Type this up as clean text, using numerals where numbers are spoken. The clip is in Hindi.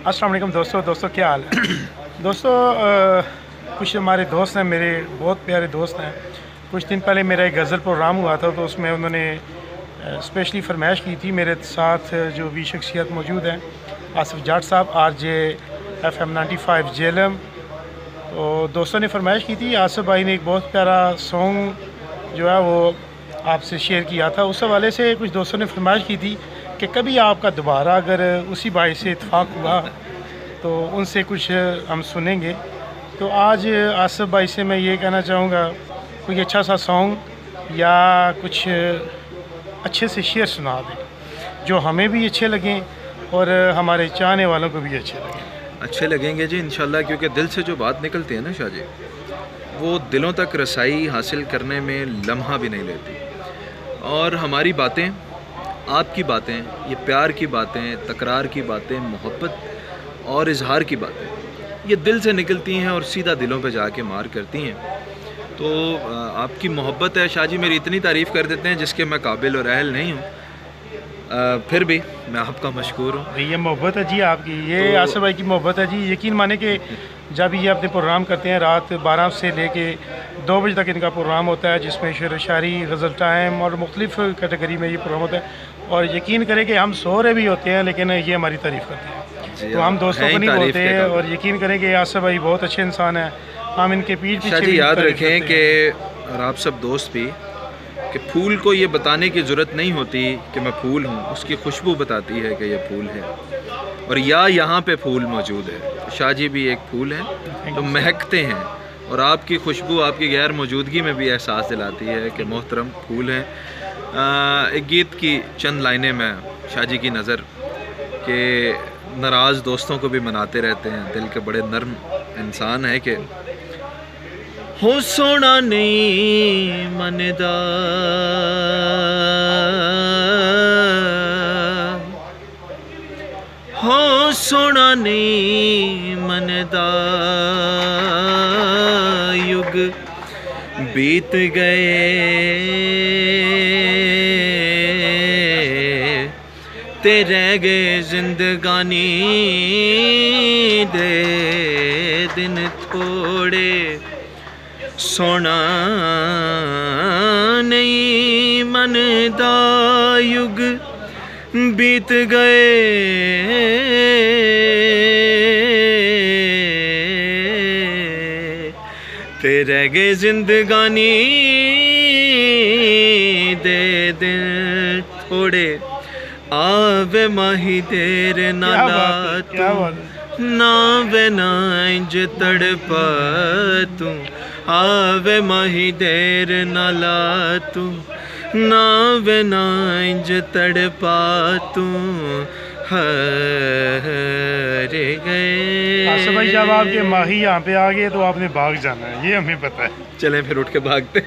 अस्सलाम वालेकुम दोस्तों क्या हाल है। दोस्तों कुछ हमारे दोस्त हैं, मेरे बहुत प्यारे दोस्त हैं। कुछ दिन पहले मेरा एक गज़ल प्रोग्राम हुआ था, तो उसमें उन्होंने स्पेशली फरमाइश की थी। मेरे साथ जो भी शख्सियत मौजूद हैं, आसिफ जाट साहब, RJ FM 95 जेलम। तो दोस्तों ने फरमाइश की थी, आसिफ भाई ने एक बहुत प्यारा सॉन्ग जो है वो आपसे शेयर किया था। उस हवाले से कुछ दोस्तों ने फरमाइश की थी कि कभी आपका दोबारा अगर उसी भाई से इत्तेफाक हुआ तो उनसे कुछ हम सुनेंगे। तो आज आसिफ भाई से मैं ये कहना चाहूँगा, कोई अच्छा सा सॉन्ग या कुछ अच्छे से शेर सुना दें जो हमें भी अच्छे लगें और हमारे चाहने वालों को भी अच्छे लगें। अच्छे लगेंगे जी इंशाल्लाह, क्योंकि दिल से जो बात निकलती है ना शाह जी, वो दिलों तक रसाई हासिल करने में लम्हा भी नहीं लेती। और हमारी बातें, आपकी बातें, ये प्यार की बातें, तकरार की बातें, मोहब्बत और इजहार की बातें, ये दिल से निकलती हैं और सीधा दिलों पे जाके मार करती हैं। तो आपकी मोहब्बत है शाह जी, मेरी इतनी तारीफ़ कर देते हैं जिसके मैं काबिल और अहल नहीं हूँ, फिर भी मैं आपका मशकूर हूँ। ये मोहब्बत है जी आपकी, ये तो आसिफ भाई की मोहब्बत है जी। यकीन माने कि जब ये अपने प्रोग्राम करते हैं, रात 12 से लेके 2 बजे तक इनका प्रोग्राम होता है, जिसमें शेर शायरी, गज़ल टाइम और मुख्तलिफ़ कैटेगरी में ये प्रोग्राम होता है। और यकीन करें कि हम सो रहे भी होते हैं लेकिन ये हमारी तारीफ़ करते हैं, तो हम दोस्तों को नहीं बोलते। और यकीन करें कि आसिफ भाई बहुत अच्छे इंसान हैं, हम इनके पीछे जी याद रखें कि और आप सब दोस्त भी, कि फूल को ये बताने की ज़रूरत नहीं होती कि मैं फूल हूँ, उसकी खुशबू बताती है कि ये फूल है। और या यहाँ पे फूल मौजूद है, तो शाह जी भी एक फूल हैं तो महकते हैं, और आपकी खुशबू आपकी गैर मौजूदगी में भी एहसास दिलाती है कि मोहतरम फूल हैं। एक गीत की चंद लाइनें मैं शाह जी की नज़र के नाराज़ दोस्तों को भी मनाते रहते हैं, दिल के बड़े नर्म इंसान है कि हो सोना नहीं मनदा हो सोना नहीं मनदा युग बीत गए ते रह गए जिंदगानी दे दिन थोड़े। सोना नहीं मनदा युग बीत गए ते रह गए जिंदगानी दे दिन थोड़े। आवे माही देर नाला तू ना वे ना इंज तड़पा तू, आवे माही देर नाला तू ना वे ना इंज तड़पा तू हर गए। आसिफ भाई जब आपके माही यहाँ पे आ गए तो आपने भाग जाना है, ये हमें पता है। चलें फिर उठ के भागते हैं।